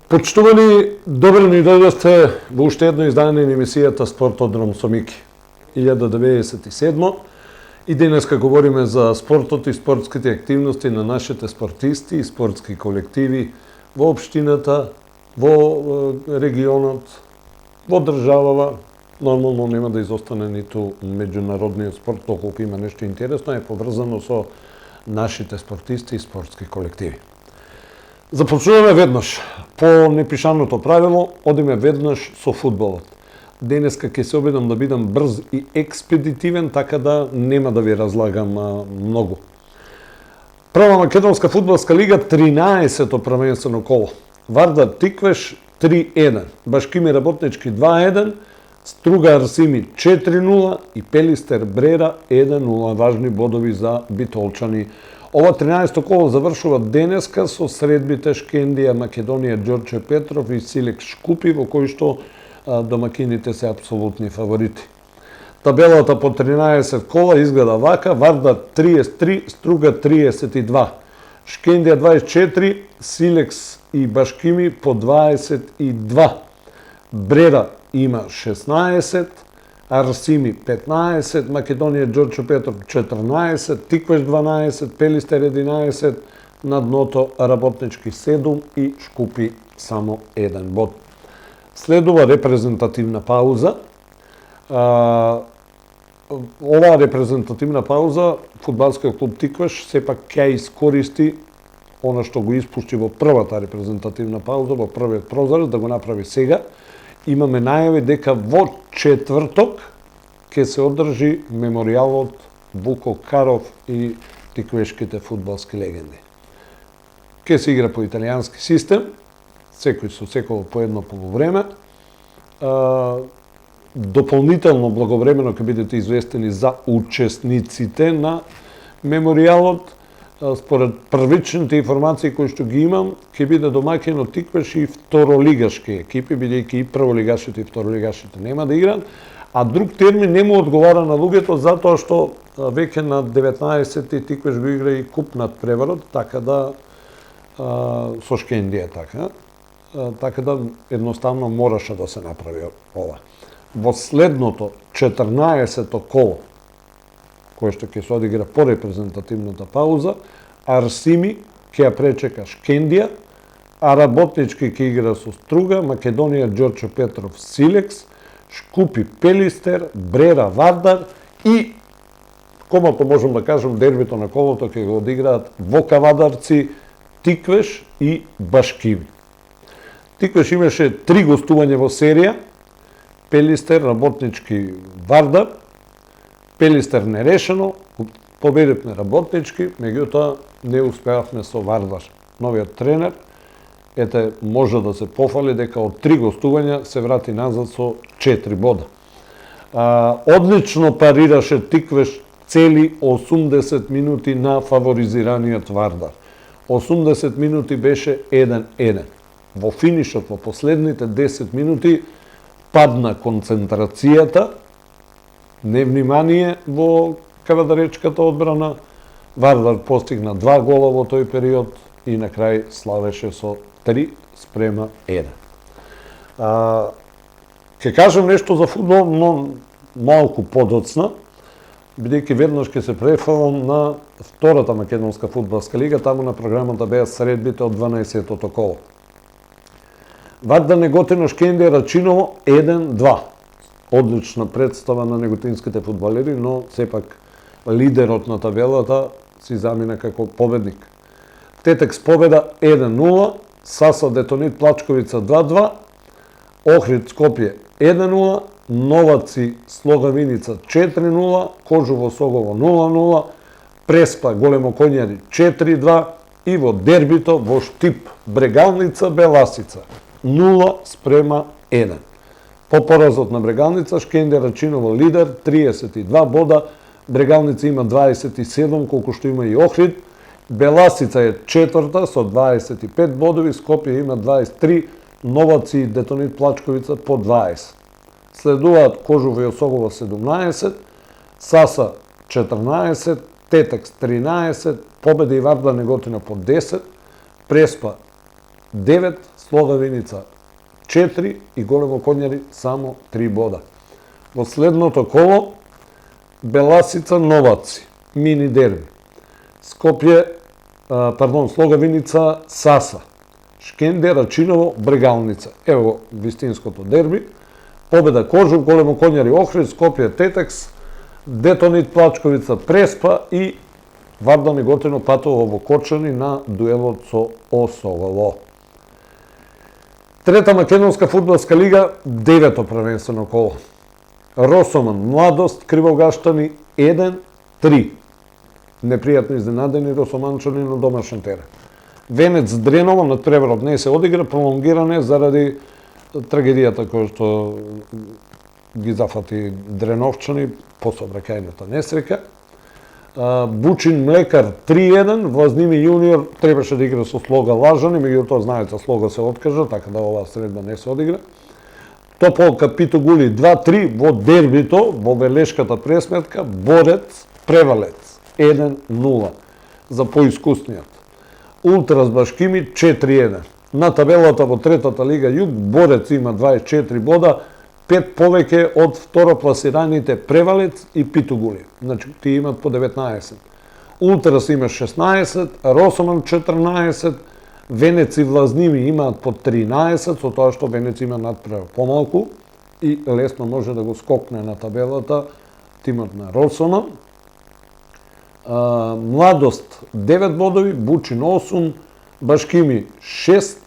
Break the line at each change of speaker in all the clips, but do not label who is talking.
Почитувани, добро ни дојдовте во уште едно издание на емисијата Спортодром со Мики. 1097 и денеска говориме за спортот и спортските активности на нашите спортисти и спортски колективи во општината, во регионот, во државава. Нормално нема да изостане ниту меѓународниот спорт, доколку има нешто интересно, е поврзано со нашите спортисти и спортски колективи. Започнуваме веднаш. По непишаното правило, одиме веднаш со фудбалот. Денеска ќе се обидам да бидам брз и експедитивен, така да нема да ви разлагам многу. Прва македонска фудбалска лига, 13-то првенствено коло. Вардар Тиквеш 3-1, Башкими Работнички 2-1, Струга Арсими 4-0 и Пелистер Брера 1-0. Важни бодови за битолчани. Ова 13-то коло завршува денеска со средбите Шкендија, Македонија, Ѓорче Петров и Силекс Шкупи, во кои што домакините се апсолутни фаворити. Табелата по 13 кола изгледа вака: Вардар 33, Струга 32, Шкендија 24, Силекс и Башкими по 22, Брера има 16, Арсими 15, Македонија Ѓорче Петров 14, Тиквеш 12, Пелистер 11, на дното Работнички 7 и Шкупи само 1 бод. Следува репрезентативна пауза. Оваа репрезентативна пауза фудбалскиот клуб Тиквеш сепак ќе искористи она што го испушти во првата репрезентативна пауза, во првиот прозорец, да го направи сега. Имаме најави дека во четврток ќе се одржи меморијалот Вуко Каров и тиквешките фудбалски легенди. Ќе се игра по италијански систем, секој со секој по едно полувреме. Дополнително благовремено ќе бидете известени за учесниците на меморијалот. Според првичните информации кои што ги имам, ќе биде домаќин од Тиквеш и второлигашки екипи, бидејќи и прволигашите и второлигашите нема да играат, а друг термин не му одговара на луѓето, затоа што веќе на 19-ти Тиквеш го игра и куп над преварот, така да со Шкендија така да едноставно мораше да се направи ова. Во следното 14-то коло, кој што ќе се одигра по репрезентативната пауза, Арсими ќе ја пречека Шкендија, а Работнички ќе игра со Струга, Македонија Ѓорче Петров Силекс, Шкупи Пелистер, Брера Вардар и, комото можам да кажам, дербито на колото ќе го одиграат Вокавадарци, Тиквеш и Башкими. Тиквеш имаше 3 гостувања во серија: Пелистер, Работнички, Вардар. Пелистер нерешено, победивме Работнички, меѓутоа не успеавме со Вардар. Новиот тренер може да се пофали дека од 3 гостувања се врати назад со 4 бода. Одлично парираше Тиквеш цели 80 минути на фаворизираниот Вардар. 80 минути беше 1-1. Во финишот, во последните 10 минути, падна концентрацијата, невнимание во кавадаречката одбрана. Вардар постигна 2 гола во тој период и на крај славеше со 3:1. Ќе кажем нешто за фудбал, но малку подоцна, бидејќи веднаш ќе се префалам на втората македонска фудбалска лига, таму на програмата беа средбите од 12-тото коло. Вардар Неготино Шкендија Рачиново 1-2. Одлична представа на неготинските фудбалери, но сепак лидерот на табелата си замина како победник. Тетекс победа 1-0, Саса Детонит Плачковица 2-2, Охрид Скопје 1-0, Новаци Слогавиница 4-0, Кожово Согово 0-0, Преспа Големо Конјари 4-2 и во дербито во Штип Брегалница Беласица 0:1. По поразот на Брегалница, Шкендер Рачиново лидер, 32 бода, Брегалница има 27, колку што има и Охрид, Беласица е четврта со 25 бодови, Скопје има 23, Новаци и Детонит Плачковица по 20. Следуваат Кожуво и Осогово 17, Саса 14, Тетекс 13, Победа и Варда Неготина по 10, Преспа 9, Слога Виница 4 и Големо Конјари само 3 бода. Во следното коло Беласица Новаци, мини дерби. Слога Виница Саса, Шкендер Рачиново Брегалница. Ево го вистинското дерби. Победа Кожув, Големо Конјари Охрид, Скопје Тетекс, Детонит Плачковица Преспа и Варда Неготино патува во Корчани на дуелот со Осогово. Трета македонска фудбалска лига, девето првенствено коло. Росоман Младост, Кривогаштани 1-3. Непријатно изненадени росоманчани на домашен терен. Венец Дреново надпреварот не се одигра, пролонгиране заради трагедијата која што ги зафати дреновчани по сообраќајната несреќа. Бучин Млекар 3-1, Влазними јуниор требаше да игра со Слога Лажани, меѓутоа знаете Слога се откажа, така да оваа средба не се одигра. Тополка Питогули 2-3 во дербито, во велешката пресметка, Борец Превалец 1-0 за поискусниот. Ултрас Башкими 4-1. На табелата во третата лига Југ, Борец има 24 бода, 5 повеќе од второпласираните Превалец и Питогули. Значи, тие имат по 19. Ултрас има 16, Росоман 14, Венец и Влазними имаат по 13, со тоа што Венец има надпревар помалку и лесно може да го скокне на табелата тимот на Росоман. Младост 9 бодови, Бучин 8, Башкими 6,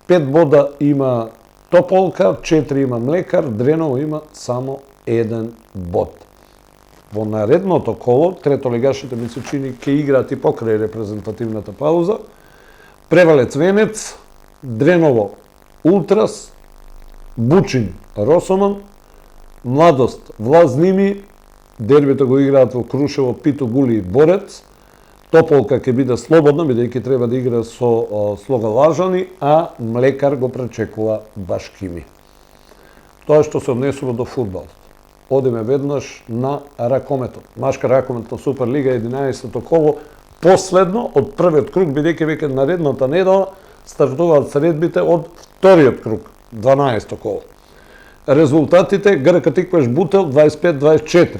5 бода има Тополка, 4 има Млекар, Дреново има само 1 бод. Во наредното коло, третолигашите ми се чини ке играат и покрај репрезентативната пауза. Превалец Венец, Дреново Ултрас, Бучин Росоман, Младост Влазними, дербито го играат во Крушево, Питогули и Борец. Тополка ќе биде слободна, бидејќи треба да игра со Слога Лажани, а Млекар го пречекува Башкими. Тоа што се однесува до фудбал. Одиме веднаш на ракометот. Машка ракометна Суперлига 11-то коло, последно од првиот круг, бидејќи веќе наредната недела стартуваат средбите од вториот круг, 12-то коло. Резултатите: ГРК Тиквеш Бутел 25-24.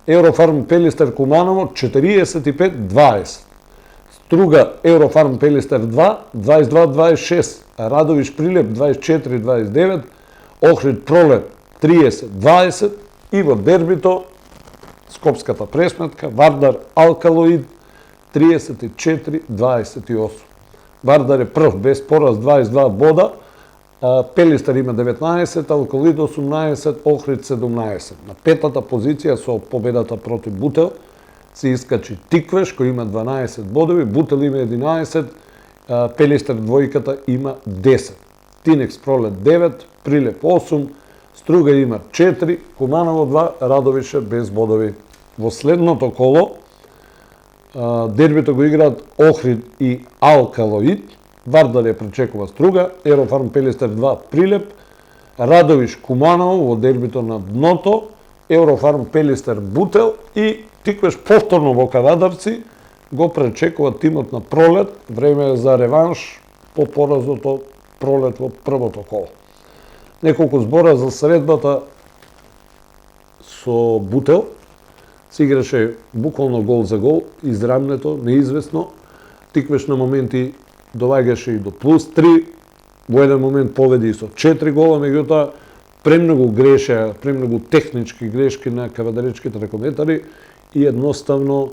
Еврофарм Пелистер Куманово 45-20. Струга Еврофарм Пелистер 2 22-26. Радовиш Прилеп 24-29. Охрид Пролеп 30-20. И во дербито скопската пресметка Вардар Алкалоид 34-28. Вардар е прв без пораз 22 бода. Пелистер има 19, Алкалоид 18, Охрид 17. На петата позиција со победата против Бутел се искачи Тиквеш, кој има 12 бодови, Бутел има 11, Пелистер двојката има 10. Тинекс Пролет 9, Прилеп 8, Струга има 4, Куманово 2, Радовише без бодови. Во следното коло дербито го играат Охрид и Алкалоид. Вардар ја пречекува Струга, Еврофарм Пелистер 2 Прилеп, Радовиш Куманово во дербито на дното, Еврофарм Пелистер Бутел и Тиквеш повторно во Кавадарци го пречекува тимот на Пролет. Време е за реванш по поразото Пролет во првото коло. Неколку збора за средбата со Бутел. Се играше буквално гол за гол, израмнето, неизвестно. Тиквеш на моменти доваѓаше и до плюс 3, во еден момент победи со 4 гола, меѓутоа премногу греше, премногу технички грешки на кавадаречките ракометари и едноставно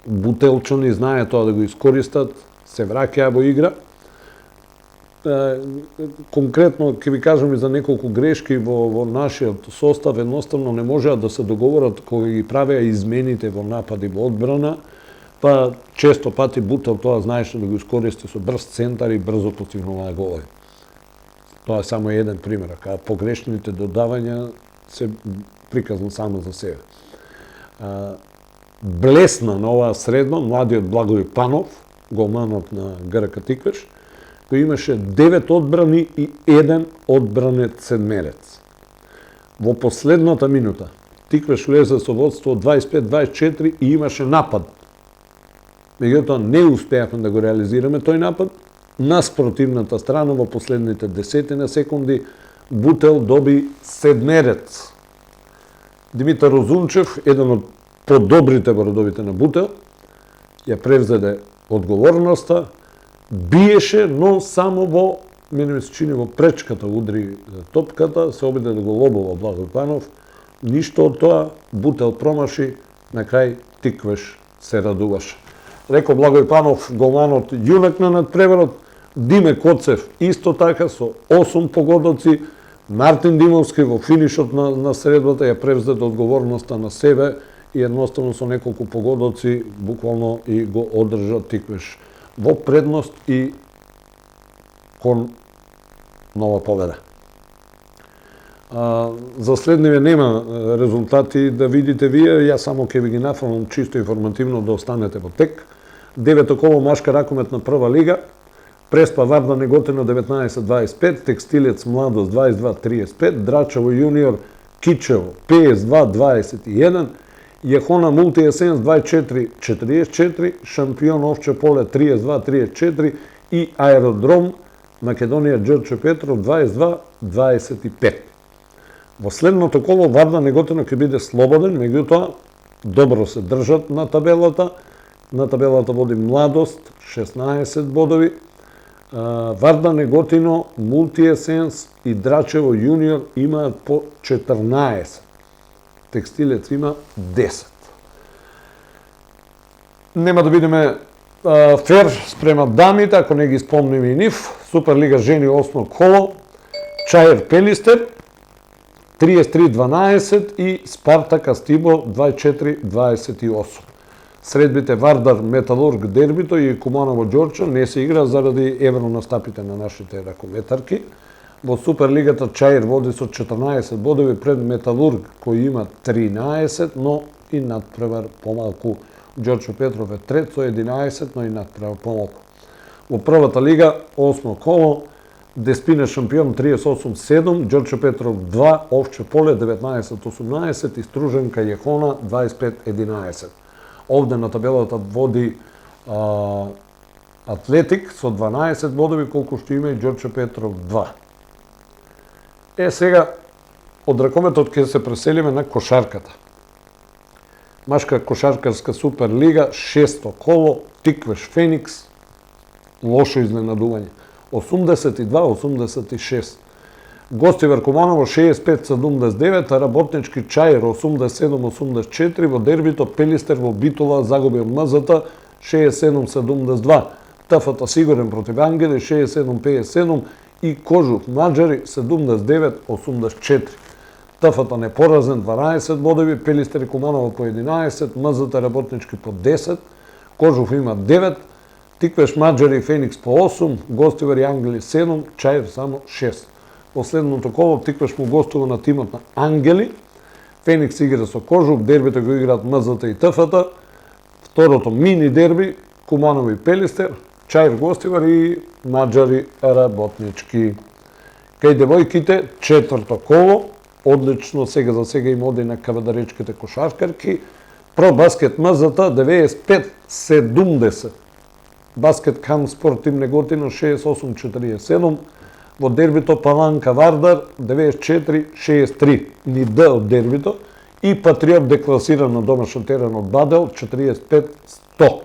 бутелчани знае тоа да го искористат, се враќаа во игра. Конкретно ќе ви кажам и за неколку грешки во нашиот состав, едноставно не можеа да се договорат кога ги правеа измените во напади во одбрана, па често пати Бутел тоа знаеше да го искористи со брз центар и брзо постигнуваа голови. Тоа е само еден пример, а погрешните додавања се приказно само за себе. Блесна на оваа средба младиот Благој Панов, голманот на ГРК Тиквеш, кој имаше 9 одбрани и 1 одбранет седмерец. Во последната минута Тиквеш влезе со водство 25-24 и имаше напад. Меѓутоа не успеавме да го реализираме тој напад. На спротивната страна во последните десетина секунди Бутел доби седмерец. Димитар Озунчев, еден од подобрите бородовите на Бутел, ја превзеде одговорноста, биеше, но само во, мене ми се чини, во пречката удри топката, се обиде да го лобува Благој Панов. Ништо од тоа, Бутел промаши, на крај Тиквеш се радуваше. Реко Благој Панов, голманот јунак на надпреварот, Диме Коцев исто така со 8 погодоци, Мартин Димовски во финишот на средбата ја превзеде одговорноста на себе и едноставно со неколку погодоци буквално и го одржа Тиквеш во предност и кон нова победа. За следниве нема резултати да видите вие, јас само ќе ви ги нафрлам чисто информативно да останете во тек. 9 коло машка ракометна прва лига, Преспа Вардар Неготино 19-25, Текстилец Младост 22-35, Драчево Јуниор Кичево 52-21, Јехона Мултиесенс 24-44, Шампион Овче Поле 32-34 и Аеродром Македонија Ѓорче Петров 22-25. Во следното коло Вардар Неготино ќе биде слободен, меѓутоа добро се држат на табелата. На табелата води Младост 16 бодови. Вардар Неготино, Мултиесенс и Драчево Јуниор имаат по 14. Текстилец има 10. Нема да бидеме фер спрема дамите, ако не ги спомним и нив. Суперлига жени 8 коло, Чаир Пелистер 33-12 и Спартак Астибо 24-28. Средбите Вардар Металург дербито и Куманово Ѓорче не се игра заради евронастапите на нашите ракометарки. Во Суперлигата Чаир води со 14 бодови пред Металург кој има 13, но и надпревар помалку. Ѓорче Петров е трет со 11, но и надпревар помалку. Во првата лига 8 коло Деспина Шампион 38-7, Ѓорче Петров 2, Овче Поле 19-18 и Струженка Јехона 25-11. Овде на табелата води Атлетик со 12 бодови, колку што има и Ѓорче Петров 2. Сега, од ракометот ќе се преселиме на кошарката. Машка кошаркарска Суперлига, 6 коло, Тиквеш Феникс, лошо изненадување, 82-86. Гостивар Куманово 65-79, а работнички Чаир 87-84, во дербито Пелистер во Битола загуби од МЗТ 67-72, ТФТ Сигурен против Ангели 67-57 и Кожух Маđари 79-84. ТФТ непоразен 12 бодови, Пелистер и Куманово по 11, МЗТ работнички по 10, Кожух има 9, Тиквеш Маđари и Феникс по 8, Гостивар и Ангели 7, Чаир само 6. Последното коло Тиквеш му гостува на тимот на Ангели, Феникс игра со Кожух, дербито го играат МЗТ и ТФТ, второто мини дерби Куманово и Пелистер, Чаир Гостивар и Маđари работнички. Кај девојките, четврто коло, одлично сега за сега им оди на кавадаречките кошаркарки, Про Баскет МЗТ 95-70, Баскет Кам Спорт Тим Неготино 68-47, во дербито Паланка Вардар 94-63, ни Д од дербито, и Патриот декласиран на домашен терен од Бадел 45-100.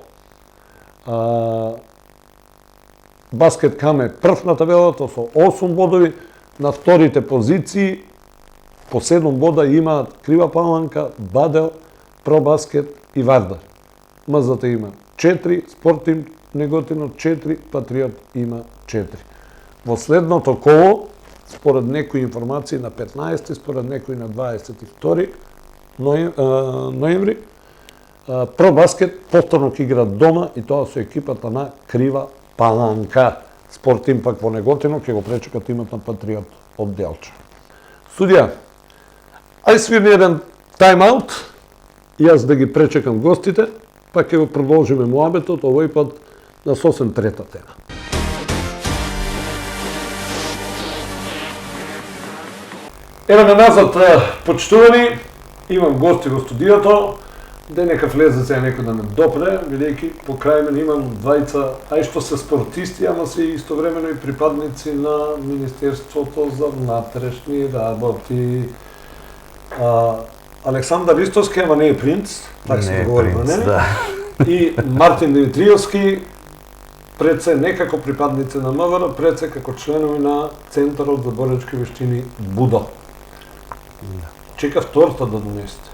Баскет Кам е прв на табелата со 8 бодови, на вторите позиции по 7 бода имаат Крива Паланка, Бадел, Про Баскет и Вардар. МЗТ има 4, Спортим Неготино 4, Патриот има 4. Во следното коло, според некои информации на 15, според некои на 22 ноември, Про Баскет повторно ќе игра дома и тоа со екипата на Крива Паланка. Спорт Импакт во Неготино ќе го пречека тимот на Патриот од Делча. Судија, ај свирни еден тайм-аут, јас да ги пречекам гостите, па ќе го продолжиме муабетот овој пат на сосем трета тема. Еве на назад, почитувани, имам гости во студиото, денека влезе се некој да ме допре, бидејќи по крај мене имам двајца, ај што се спортисти, ама се истовремено и припадници на Министерството за внатрешни работи. Александар Истовски, ама не е принц, така се говориме, не?
Да.
И Мартин Димитриевски, пред се не како припадници на МВР, пред се како членови на Центарот за боречки вештини БУДО. Чекав торта да донесете.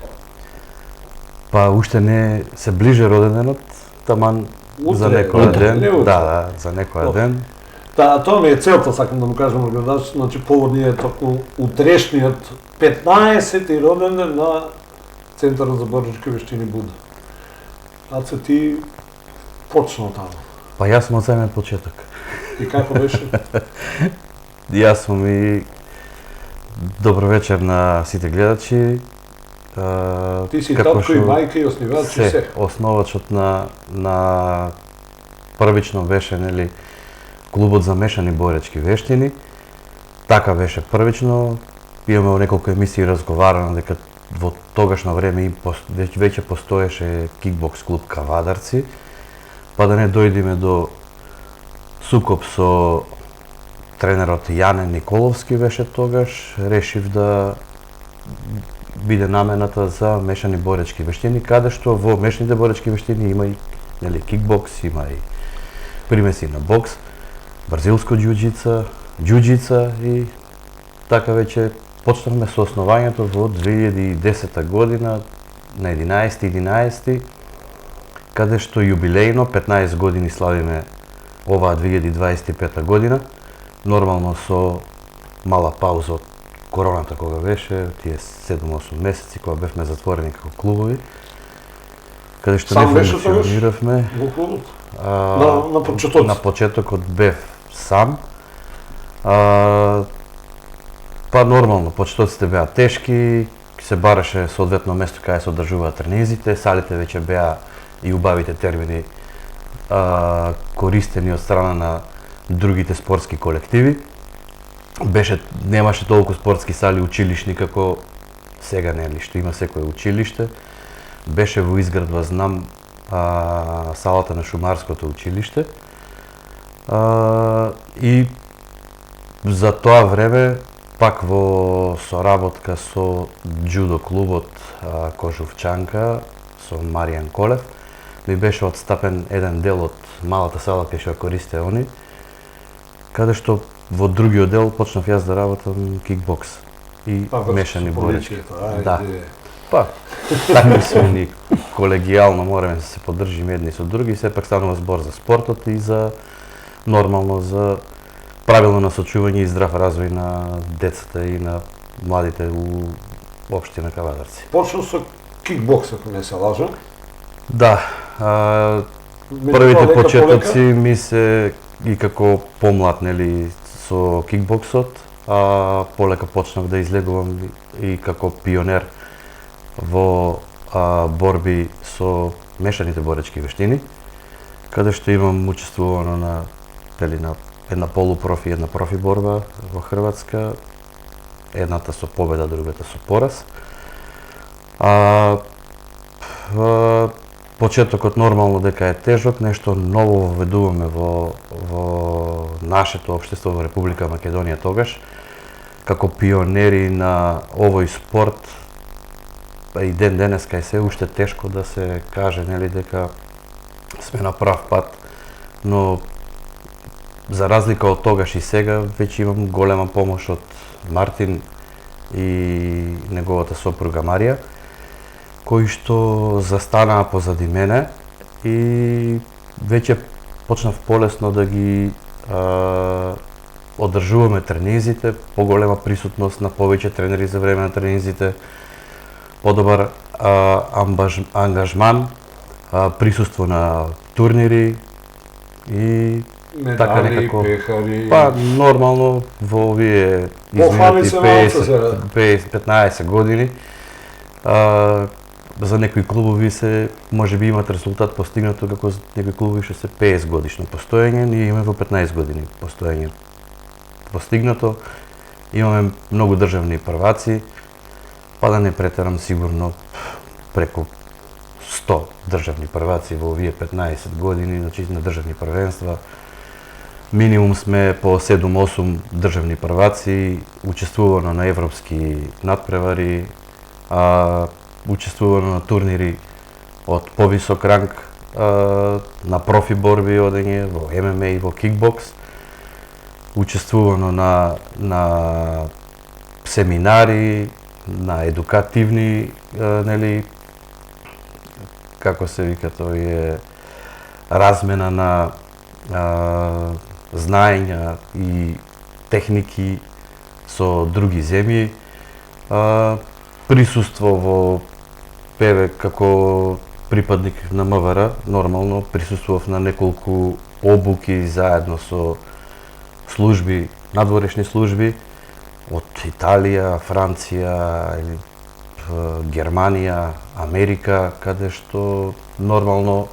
Па уште не се ближе роденденот, таман за некој ден. Да, за некој ден.
Тоа ми е целта, сакам да му кажам гледачите, значи повод ни е токму утрешниот 15-ти роденден на Центарот за боречки вештини БУДО. Аце ти почна таму.
Па јас сум од самиот почеток.
И како беше?
Јас сум и добро вечер на сите гледачи.
Ти си татко и мајка и основач и се.
Основачот на првично беше, нели, клубот за мешани боречки вештини. Така беше првично. Имаме во неколку емисии разговарано дека во тогашно време веќе постоеше кикбокс клуб Кавадарци. Па да не дојдеме до сукоп со тренерот Јане Николовски беше тогаш, решив да биде намената за мешани боречки вештини, каде што во мешаните боречки вештини има и, нели, кикбокс, има и примеси на бокс, бразилско џуџица и така веќе почнавме со основањето во 2010 година на 11.11, каде што јубилејно 15 години славиме оваа 2025 година, нормално со мала пауза од короната кога беше, тие 7-8 месеци кога бевме затворени како клубови, каде што не функциониравме.
Во клубот? На почетокот?
На почетокот бев сам. Па нормално, почетоците беа тешки, се бараше соодветно место каде се одржуваат тренизите, салите веќе беа и убавите термини користени од страна на другите спортски колективи. Немаше толку спортски сали училишни како сега, нели, што има секое училиште. Беше во изградба, знам, салата на Шумарското училиште. И за тоа време, пак во соработка со џудо клубот Кожувчанка, со Маријан Колев, ми беше отстапен еден дел од малата сала кај што користеа они, каде што во другиот дел почнав јас да работам кикбокс и мешани боречки. Да. Па, така сме колегијално мораме да се поддржиме едни со други, сепак станува збор за спортот и за нормално за правилно насочување и здрав развој на децата и на младите у општина Кавадарци.
Почнав со кикбокс, ако не се лажам. Да.
Првите почетоци ми се и како помлад, нели, со кикбоксот, полека почнав да излегувам и како пионер во борби со мешаните боречки вештини, каде што имам учествувано на една полупрофи и една профи борба во Хрватска, едната со победа, другата со пораз. Почетокот нормално дека е тежок, нешто ново введуваме во нашето општество во Република Македонија тогаш, како пионери на овој спорт, и ден денеска е се уште тешко да се каже, нели, дека сме на прав пат, но за разлика од тогаш и сега, веќе имам голема помош од Мартин и неговата сопруга Марија, кои што застанаа позади мене и веќе почнав полесно да ги одржуваме тренизите, поголема присутност на повеќе тренери за време на тренизите, подобар ангажман, присуство на турнири и така
Медали,
некако
пехари.
па нормално во овие
Пофали
изминати
се малце сега.
15 години за некои клубови се можеби имат резултат постигнато како за некои клубови што се 50 годишно постоење, ние имаме во 15 години постоење постигнато. Имаме многу државни прваци, па да не претерам, сигурно преку 100 државни прваци во овие 15 години, значи на државни првенства. Минимум сме по 7-8 државни прваци, учествувано на европски надпревари, учествувано на турнири од повисок ранг, на профи борби одење во ММА и во кикбокс, учествувано на семинари, на едукативни, нели, како се вика, тој е размена на знаења и техники со други земји, присуство во ПВ како припадник на МВР, нормално присуствував на неколку обуки заедно со служби, надворешни служби од Италија, Франција, Германија, Америка, каде што нормално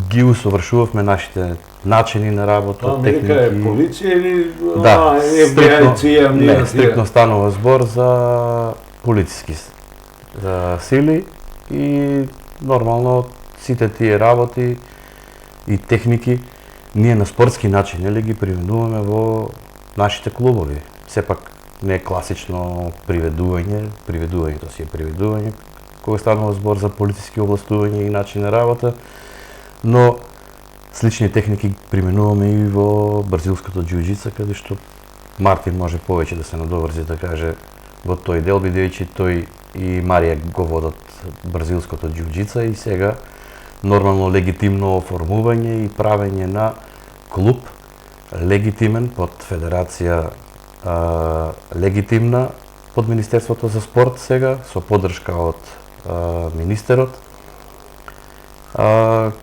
ги усовршувавме нашите начини на работа,
Америка
техники.
е полиција или
Да,
FBI, CIA,
не, стрикно станува збор за полициски сили и нормално сите тие работи и техники ние на спортски начин нели ги применуваме во нашите клубови. Сепак не е класично приведувањето си е приведување, кога станува збор за полициски областување и начин на работа, но слични техники применуваме и во бразилското џиу-џица, каде што Мартин може повеќе да се надоврзи да каже во тој дел, бидејќи тој и Марија го водат бразилското џиу-џица и сега нормално легитимно оформување и правење на клуб легитимен под федерација легитимна под Министерството за спорт сега со поддршка од министерот,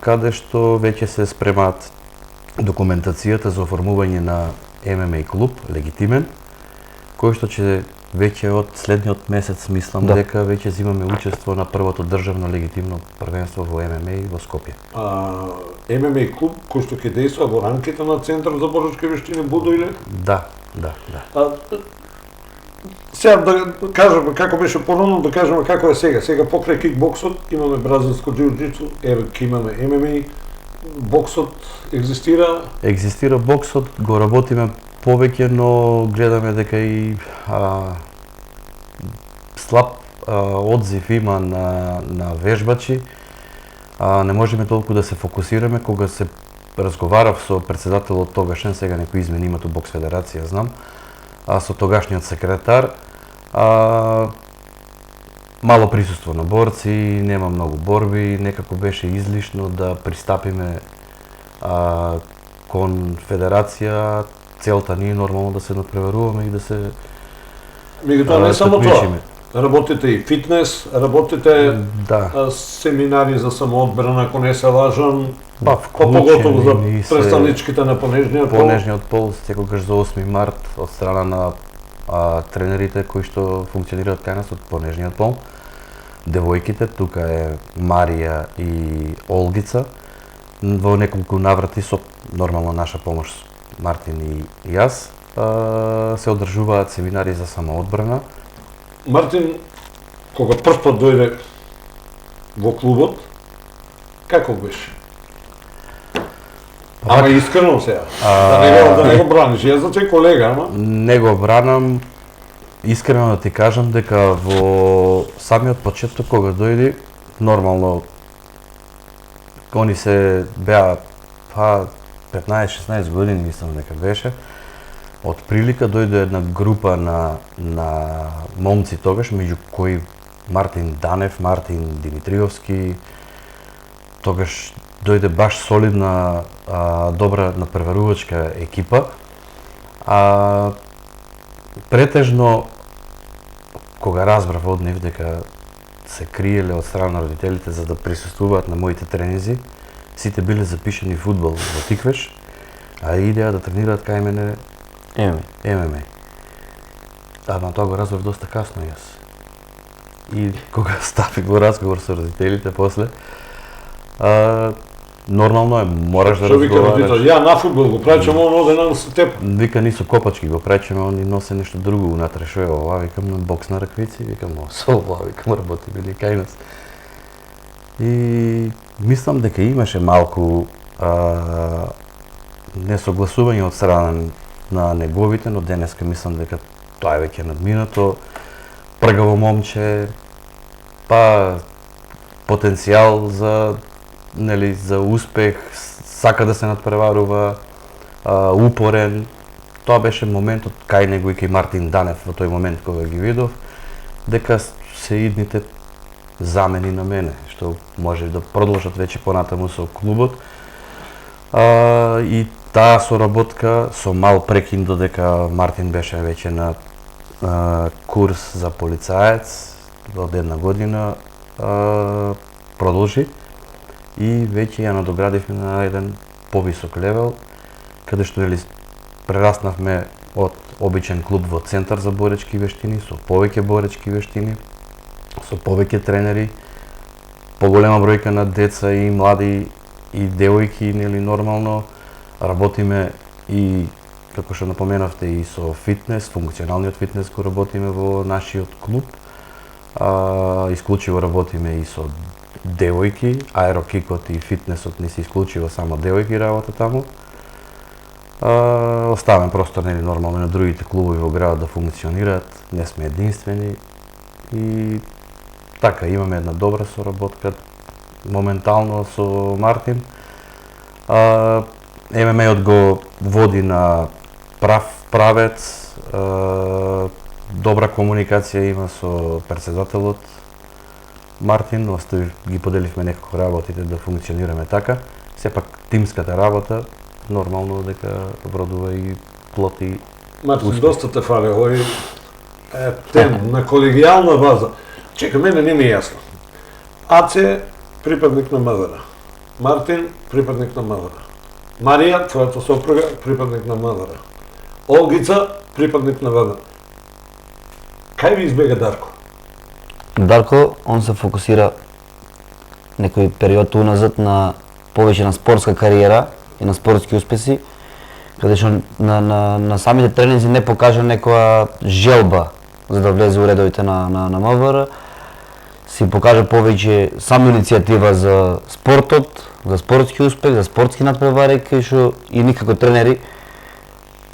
каде што веќе се спремаат документацијата за оформување на ММА клуб легитимен, кој што ќе веќе од следниот месец мислам дека веќе зимаме учество на првото државно легитимно првенство во ММА во Скопје.
ММА клуб кој што ќе дејства во рамките на Центар за борачки вештини Будо или?
Да.
Сега да кажеме како беше порано, да кажеме како е сега. Сега покрај кикбоксот имаме бразилско џиу-џитсу, ќе имаме ММА, боксот екзистира.
Екзистира боксот, го работиме повеќе, но гледаме дека и слаб одзив има на вежбачи. Не можеме толку да се фокусираме. Кога се разговарав со председателот тогашен, сега некои измени имато бокс федерација, знам, со тогашниот секретар, мало присуство на борци, нема многу борби, некако беше излишно да пристапиме кон федерација. Целта ни е нормално да се надпреваруваме и да се
Меѓутоа не само тоа.
такмичиме.
Работите и фитнес, работите семинари за самоодбрана, ако не се лажам, поготово за представничките на понежниот пол.
Понежниот пол секогаш за 8 март од страна на тренерите кои што функционираат кај нас од понежниот пол. Девојките, тука е Марија и Олгица, во неколку наврати со нормално наша помош, Мартин и јас, се одржуваат семинари за самоодбрана.
Мартин, кога прв пат дојде во клубот, како беше? Ама искрено сега, да не го браниш, јас за те колега, ама?
Не го бранам, искрено да ти кажам дека во самиот почеток кога дојди, нормално, они се беа 15-16 години, мислам дека беше, од прилика дојде една група на момци тогаш, меѓу кои Мартин Данев, Мартин Димитриовски, тогаш дојде баш солидна, добра надпреварувачка екипа. Претежно, кога разбрав од нив дека се криеле од страна на родителите за да присуствуваат на моите тренинзи, сите биле запишани фудбал во Тиквеш, а идеја да тренираат кај мене ММА. Ама тоа го разбрав доста касно јас. И кога стави во разговор со родителите после, нормално е, мораш да разговараш.
Ја на фудбал го прачам, он оде на теб.
Вика, нису копачки го пречеме, они носе нешто друго унатре, шо е ова, викам на бокс на раквици, викам, со ова, викам, работи били кај нас. И мислам дека имаше малку несогласување од страна на неговите, но денеска мислам дека тоа е веќе надминато. Пргаво момче, па потенцијал за успех, сака да се надпреварува, упорен. Тоа беше моментот кај него и кај Мартин Данев во тој момент кога ги видов, дека се идните замени на мене, што може да продолжат веќе понатаму со клубот. И таа соработка со мал прекин додека Мартин беше веќе на курс за полицаец од 1 година, продолжи и веќе ја надоградивме на еден повисок левел, каде што прераснавме од обичен клуб во центар за боречки вештини, со повеќе боречки вештини, со повеќе тренери, поголема бројка на деца и млади и девојки, нели нормално, работиме и, како што напоменавте, и со фитнес, функционалниот фитнес го работиме во нашиот клуб, исклучиво работиме и со девојки, аерокикот и фитнесот не се исклучиво само девојки работа таму. Оставаме простор, нели нормално, на другите клубови во градот да функционираат, не сме единствени и така, имаме една добра соработка моментално со Мартин. ММА-от го води на прав правец, добра комуникација има со председателот Мартин, ги поделивме некако работите да функционираме така. Сепак тимската работа нормално дека вродува и плоти.
Мартин, доста те фале, овој тем на колегијална база. Чека, мене не ми е јасно. Аце, припадник на МВР. Мартин, припадник на МВР. Марија, твојата сопруга, припадник на МВР. Олгица, припадник на МВР. Кај ви избега Дарко?
Дарко, он се фокусира некој период уназад на повеќе на спортска кариера и на спортски успеси, каде што на самите тренинзи не покажа некоја желба за да влезе у редовите на МВР. Си покажа повеќе само иницијатива за спортот, за спортски успех, за спортски надпревари, кај што и никако тренери,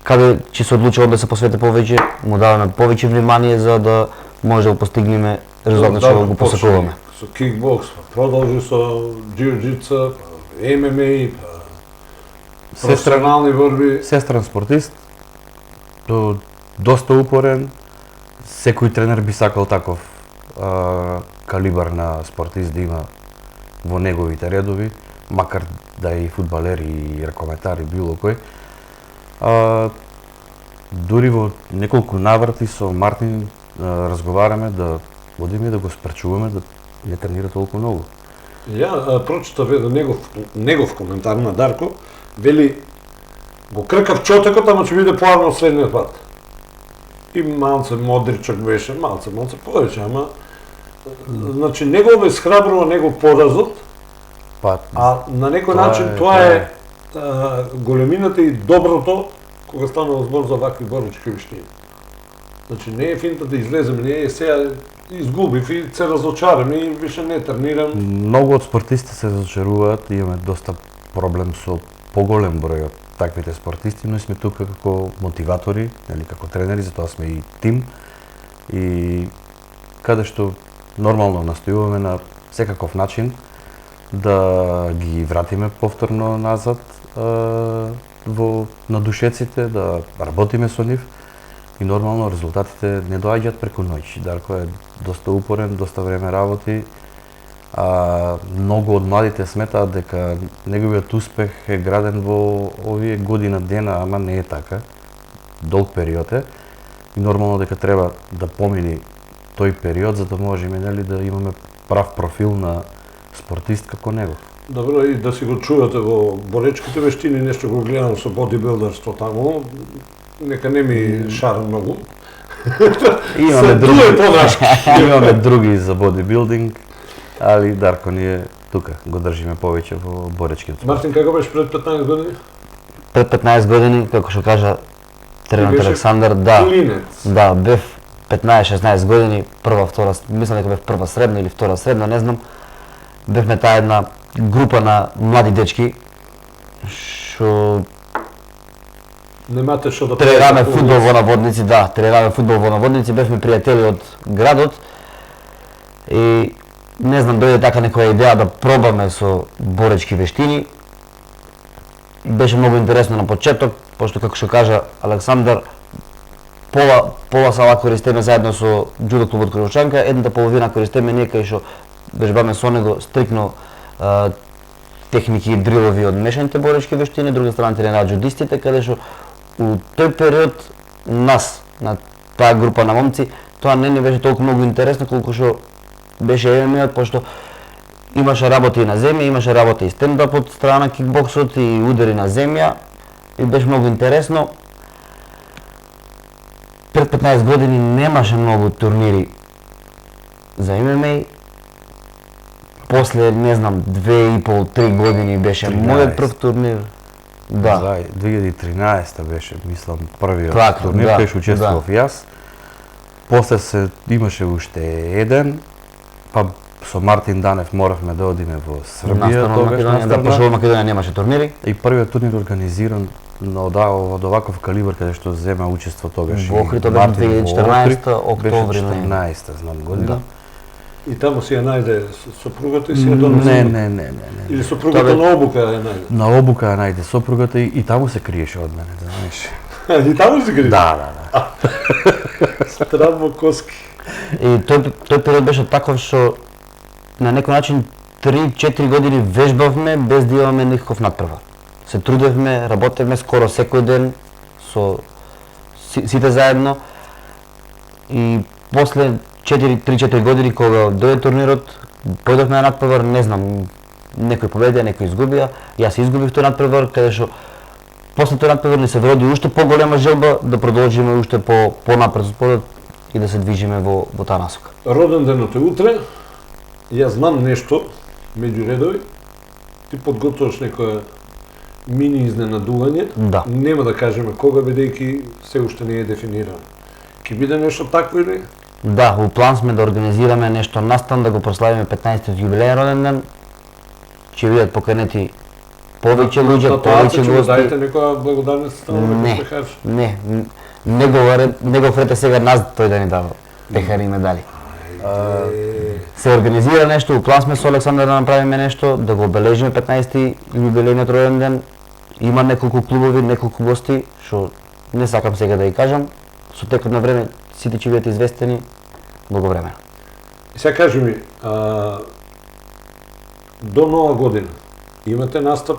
каде ќе се одлучи да се посвете повеќе, му даваме повеќе внимание за да може да постигнеме резултат што го посакуваме.
Со кикбокс, продолжи со џиу-џица, ММА, професионални борби.
Сестран спортист, доста упорен, секој тренер би сакал таков калибар на спортист да има во неговите редови, макар да е и фудбалер и ракометар и било кој. Дури во неколку наврати со Мартин разговараме да одиме да го спречуваме да не тренира толку многу.
Ја прочитав еден негов коментар на Дарко, вели го кркав чотекот, ама ќе биде поарно средниот пат. И малце модричок беше, малце повеќе, ама значи него обесхрабрува него поразот, а на некој начин тоа е големината и доброто кога станува збор за вакви борички вештини. Значи не е финта да излеземе, не е сега изгубив и се разочарам и више не тренирам.
Многу од спортисти се разочаруваат, имаме доста проблем со поголем број од таквите спортисти, но сме тука како мотиватори, нели како тренери, затоа сме и тим и каде што нормално настојуваме на секаков начин да ги вратиме повторно назад на душеците, да работиме со нив и нормално резултатите не доаѓаат преку ноќ. Дарко е доста упорен, доста време работи. Многу од младите сметаат дека неговиот успех е граден во овие година дена, ама не е така. Долг период е и нормално дека треба да помини тој период за да можеме, нели, да имаме прав профил на спортист како него.
Добро, и да си го чувате во боречките вештини, нешто го гледам со бодибилдерство таму, нека не ми шара многу.
Имаме
Други
други,
понашки.
имаме други за бодибилдинг, али Дарко ние тука го држиме повеќе во боречките.
Мартин, како беше пред 15 години?
Пред 15 години, како што кажа тренерот
беше
Александар, да.
Клинец.
Да, бев 15-16 години, прва, втора, мислам дека бев прва средна или втора средна, не знам. Бевме таа една група на млади дечки што
Немате што да
тренираме
правите
фудбал во наводници, да, тренираме фудбал во наводници, бевме пријатели од градот и не знам, дојде така некоја идеја да пробаме со боречки вештини. Беше многу интересно на почеток, пошто како што кажа Александар, пола сала користиме заедно со џудо клубот Крушанка, едната половина користиме ние кај што вежбаме со него стрикно техники и дрилови од мешаните боречки вештини, друга страна тренираат џудистите, каде што у тој период нас, на таа група на момци, тоа не ни беше толку многу интересно колку што беше ММА-от, пошто имаше работа и на земја, имаше работа и стендап од страна на кикбоксот и удари на земја и беше многу интересно. Пред 15 години немаше многу турнири за ММА. После, не знам, 2,5-3 години беше
13.
мојот прв турнир. Да.
За 2013 беше, мислам, првиот
Така,
турнир,
да,
кај што учествував јас. После се имаше уште еден, па со Мартин Данев моравме да одиме во Србија тогаш
Македонија, да, пошто во Македонија немаше турнири.
И првиот турнир организиран од оваков калибар каде што зема учество тогаш.
Во Охрид, тоа беше 2014 октомври,
беше 14 знам година.
Да.
И таму си ја најде сопругата и си ја донесе.
Не.
Или сопругата на обука ја најде.
На обука ја најде сопругата и таму се криеше од мене, да знаеш.
И таму си ги.
Да.
Страв во коски.
И тој период беше таков што на некој начин 3-4 години вежбавме без да имаме никаков надпревар. Се трудевме, работевме скоро секој ден со сите заедно и после 3-4 години кога дојде турнирот, појдовме на надпревар, не знам, некој победија, некој изгубија, јас изгубив тој надпревар, каде што после тој надпревар ни се вроди уште поголема желба да продолжиме уште понапред со спортот и да се движиме во таа насока.
Роден денот е утре. Јас знам нешто меѓу редови. Ти подготвуваш некоја мини изненадување.
Да.
Нема да кажеме кога, бидејќи се уште не е дефинирано. Ќе биде нешто такво или?
Да, у план сме да организираме нешто настан, да го прославиме 15-тиот јубилеен роден ден. Ќе бидат поканети повеќе луѓе, повеќе
Ќе
гости.
дадете некоја благодарност на
Не,
пехар?
не го фрете сега нас тој да ни дава пехари и медали. Се организира нешто, у план сме со Александар да направиме нешто, да го обележиме 15-ти јубилејниот роден ден. Има неколку клубови, неколку гости, што не сакам сега да ги кажам. Со текот на време сите ќе бидат известени благовремено.
И сега кажи ми, до нова година имате настап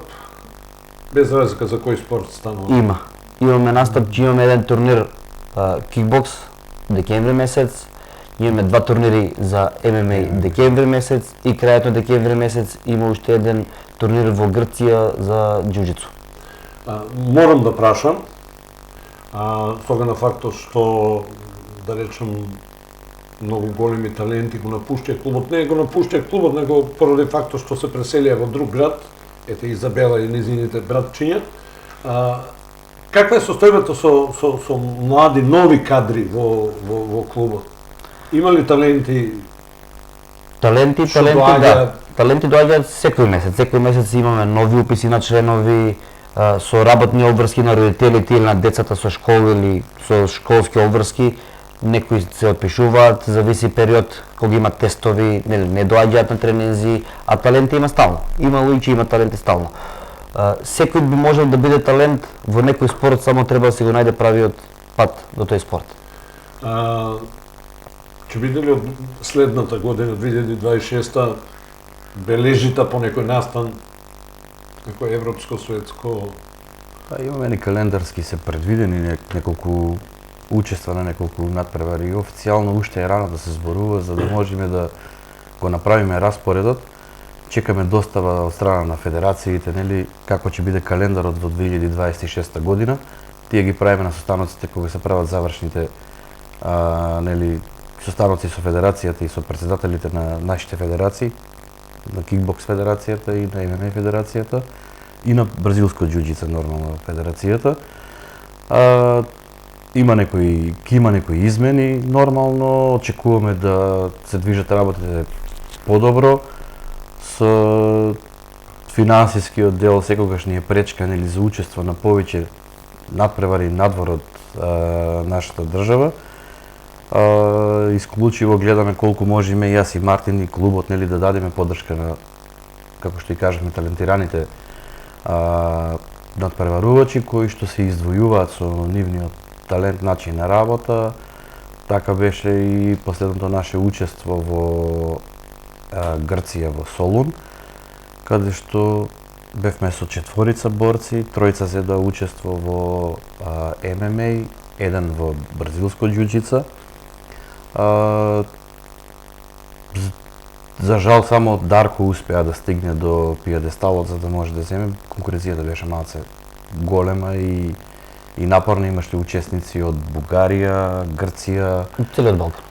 без разлика за кој спорт станува?
Имаме настап, ќе имаме еден турнир кикбокс декември месец, имаме два турнири за ММА декември месец и крајот на декември месец има уште еден турнир во Грција за џуџицу.
Морам да прашам, тога на фактот што, да речем, многу големи таленти го напуштија клубот, не го напуштија клубот, него поради фактот што се преселија во друг град, ете Изабела и незините братчиња. Каква е состојбата со млади, нови кадри во клубот? Има ли таленти?
Таленти, да. Таленти доаѓаат секој месец. Секој месец имаме нови уписи на членови, со работни обврски на родителите или на децата со школа или со школски обврски. Некои се отпишуваат, зависи период кога има тестови, не доаѓаат на тренинзи, а таленти има стално. Има луѓе има таленти стално. Секој би можел да биде талент во некој спорт, само треба да се го најде правиот пат до тој спорт.
Ќе биде ли од следната година, 2026-та, бележита по некој настан, некој европско, светско?
Имаме ни календарски се предвидени неколку учества на неколку надпревари и официјално уште е рано да се зборува за да можеме да го направиме распоредот. чекаме достава од страна на федерациите, нели, како ќе биде календарот до 2026 година. Тие ги правиме на состаноците кога се прават завршните нели состаноци со федерацијата и со претседателите на нашите федерации, на кикбокс федерацијата и на ММА федерацијата и на бразилско џуџице нормално федерацијата. Има некои измени, нормално очекуваме да се движат работите подобро. Со финансискиот дел секогаш ни е пречка нели за учество на повеќе надпревари надвор од нашата држава. Исклучиво гледаме колку можеме јас и Мартин и клубот нели да дадеме поддршка на, како што и кажавме, талентираните надпреварувачи кои што се издвојуваат со нивниот талент, начин на работа. Така беше и последното наше учество во Грција, во Солун, каде што бевме со 4 борци, 3 зеда учество во ММА, 1 во бразилско џуџица. За жал само Дарко успеа да стигне до пиедесталот за да може да земе. Конкуренцијата беше малце голема и напорна, имаше учесници од Бугарија, Грција,
Целиот Балкан.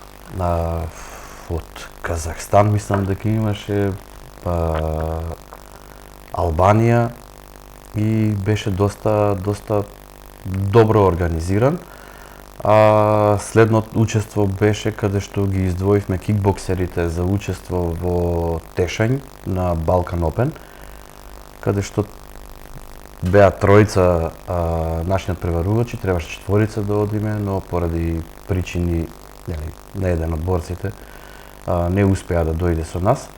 од Казахстан мислам дека имаше, Албанија, и беше доста добро организиран. Следното учество беше каде што ги издвоивме кикбоксерите за учество во тешање на Балкан Опен, каде што беа 3 наши надпреварувачи, требаше 4 да одиме, но поради причини на еден од борците не успеа да дојде со нас.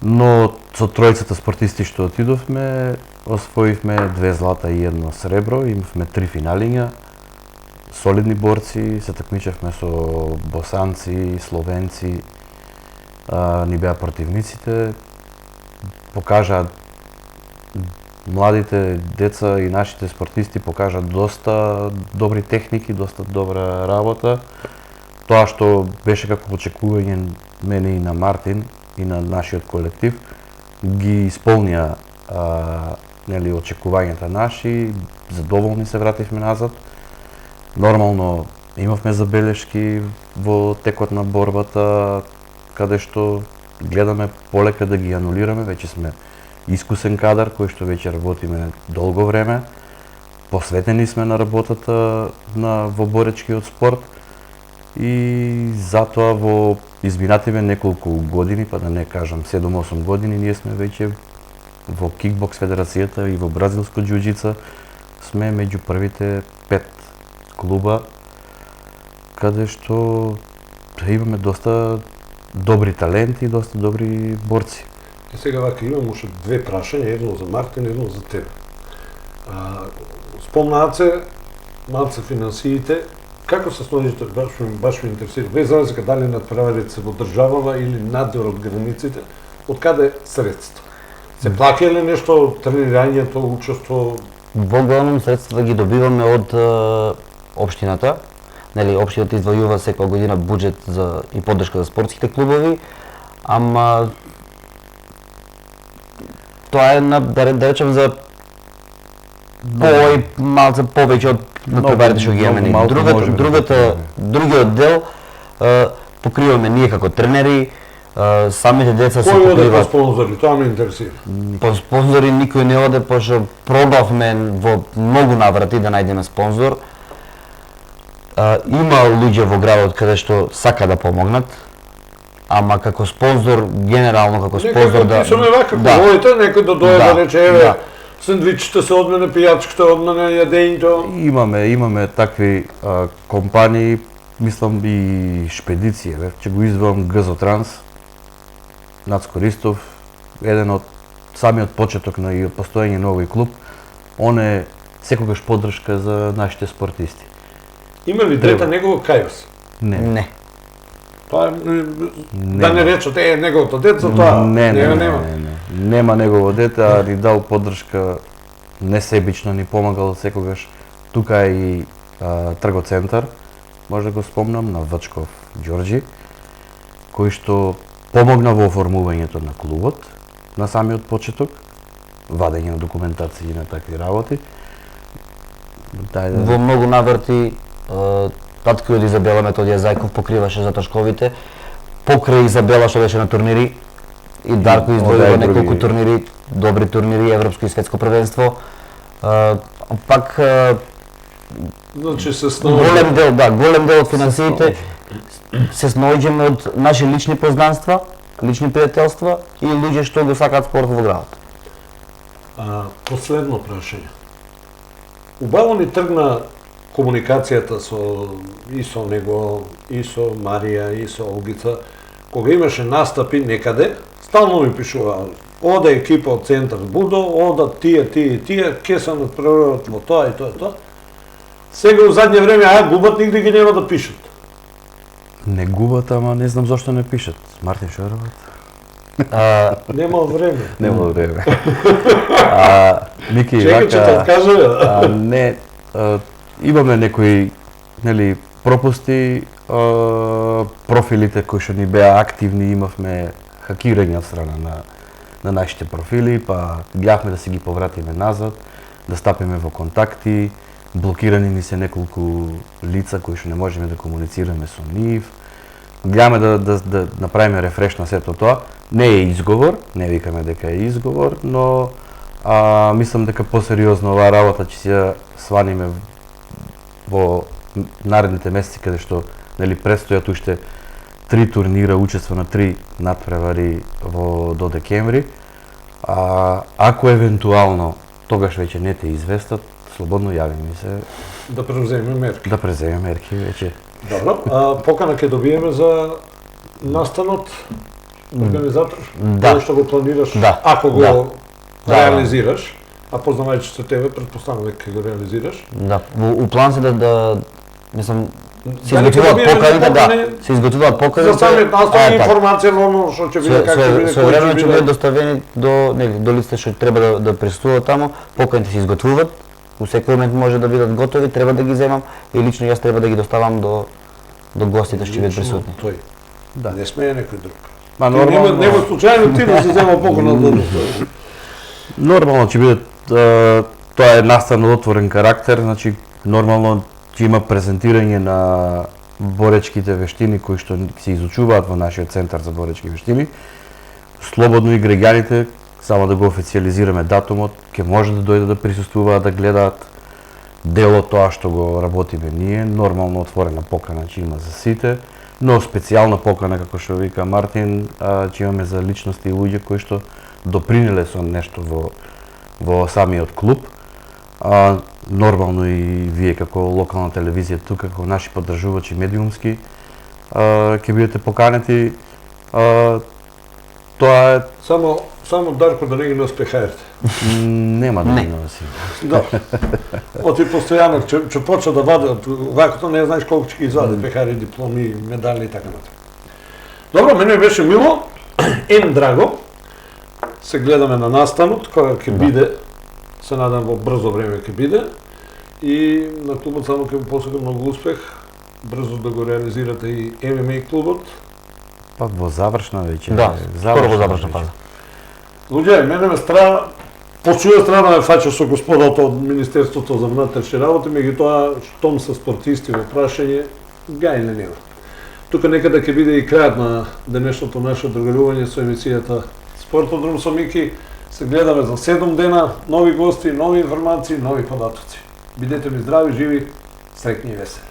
Но со 3 спортисти што отидовме, освоивме 2 злата и 1 сребро, имавме 3 финалиња, солидни борци, се такмичевме со босанци, словенци, ни беа противниците, покажаа младите деца и нашите спортисти покажаа доста добри техники, доста добра работа. Тоа што беше како очекување мене и на Мартин и на нашиот колектив, ги исполнија нели очекувањата наши, задоволни се вративме назад. Нормално имавме забелешки во текот на борбата, каде што гледаме полека да ги анулираме, веќе сме искусен кадар кој што веќе работиме долго време, посветени сме на работата во боречкиот спорт и затоа во изминативе неколку години, па да не кажам 7-8 години, ние сме веќе во кикбокс федерацијата и во бразилско џуџица сме меѓу првите 5 клуба каде што имаме доста добри таленти и доста добри борци.
И сега вака имам уште 2 прашања, едно за Мартин, едно за тебе. Спомнаат се малце финансиите, како се сложите, баш ме интересира, без разлика дали надпреварите се во државава или надзор од границите, од каде средства? Се плаќа ли нешто тренирањето, учество?
Во главном средства ги добиваме од општината. Нели општината издвојува секоја година буџет за и поддршка за спортските клубови, ама тоа е да речем за малце повеќе од надпреварите што ги имаме ние. Другиот дел покриваме ние како тренери, самите деца се покриваат.
Кој оде по спонзори? Тоа ме интересира.
По спонзори никој не оде, пошто пробавме во многу наврати да најдеме спонзор. Има луѓе во градот каде што сака да помогнат, ама како спонзор, генерално како спонзор да...
Некој вака, говорите, некој да дојде да рече, еве, сендвичите се од мене, пијачките од мене, јадењето.
Имаме такви компании, мислам и шпедиции, ќе го издвојам Газотранс, Нацко Ристов, еден од самиот почеток на и постоење на овој клуб, он е секогаш поддршка за нашите спортисти.
Има ли дете негово кајос?
Не.
Тоа да не речете неговото дете, за тоа нема.
Нема негово дете, а ни дал поддршка несебично, ни помагал секогаш. Тука е и тргоцентар, може да го спомнам, на Вачков Ѓорџи, кој што помогна во оформувањето на клубот на самиот почеток, вадење на документација и на такви работи.
Во многу наврати татко од Изабела Методија Зајков покриваше затрошковите, покрај Изабела што беше на турнири и Дарко издвојува неколку турнири, добри турнири, европско и светско првенство. Пак
Значи се
голем дел од финансиите се снаоѓаме од наши лични познанства, лични пријателства и луѓе што го сакаат спорт во градот.
Последно прашање. Убаво ни тргна комуникацијата и со него, и со Марија, и со Олгица. Кога имаше настапи некаде, стално ми пишува, ода екипа од Центар Будо, ода тие, ке се надпреварат во тоа и тоа и тоа. Сега у задње време, губат, нигде ги нема да пишат.
Не губат, ама не знам зошто не пишат. Мартин што работи?
Нема време.
Нема време. Мики,
Чекај, че те кажа.
Не, имаме некои, нели, пропусти, профилите кои што ни беа активни, имавме хакирање од страна на нашите профили, па гледавме да си ги повратиме назад, да стапиме во контакти, блокирани ни се неколку лица кои што не можеме да комуницираме со нив. Гледаме да направиме рефреш на сето тоа. Не е изговор, не викаме дека е изговор, но мислам дека посериозно оваа работа ќе се сваниме во наредните месеци, каде што нели предстојат уште 3 турнира, учество на 3 надпревари до декември. Ако евентуално тогаш веќе не те известат, слободно јави ми се.
Да преземе мерки.
Да преземе мерки веќе.
Добро, покана ќе добиеме за настанот организатор, кој што го планираш, ако го реализираш, а познавајќи се тебе, претпоставам дека ќе го реализираш.
Да, у план се да мислам се изготвуваат поканите, се изготвуваат поканите.
За самиот настан информација нормално што ќе биде, како ќе биде,
кој ќе биде. Ќе бидат доставени до листа што треба да присуствуваат таму, поканите се изготвуваат. У секој момент може да бидат готови, треба да ги земам и лично јас треба да ги доставам до гостите што ќе бидат присутни.
Тој.
Да.
Не смее некој друг.
Ма нормално.
Нема случајно ти да се зема покана да достави.
Нормално ќе биде, тоа е настан од отворен карактер, значи нормално ќе има презентирање на боречките вештини кои што се изучуваат во нашиот центар за боречки вештини. Слободно и граѓаните, само да го официализираме датумот, ќе може да дојдат да присуствуваат, да гледаат дел од тоа што го работиме ние. Нормално отворена покана ќе има за сите, но специјална покана, како што вика Мартин, ќе имаме за личности и луѓе кои што допринеле со нешто во самиот клуб. Нормално и вие како локална телевизија тука, како наши поддржувачи медиумски, ќе бидете поканети. Тоа е
Само Дарко да не ги неуспехаете.
Нема да ги носи.
Да. Оти постојано ќе почна да вадат, вакото не знаеш колку ќе ги извадат пехари, дипломи, медали и така натаму. Добро, мене беше мило, драго. Се гледаме на настанот, кога ќе биде, се надам во брзо време ќе биде. И на клубот само ќе посакам многу успех, брзо да го реализирате и ММА клубот.
Па во завршна веќе.
Да, скоро во завршна фаза.
Луѓе, мене ме почуја страна ме фаќа со господата од Министерството за внатрешни работи, меѓутоа штом се спортисти во прашање, гајле нема. Тука некаде ќе биде и крајот на денешното наше другарување со емисијата Спортодром со Мики. Се гледаме за 7 дена, нови гости, нови информации, нови податоци. Бидете ми здрави, живи, среќни и весели.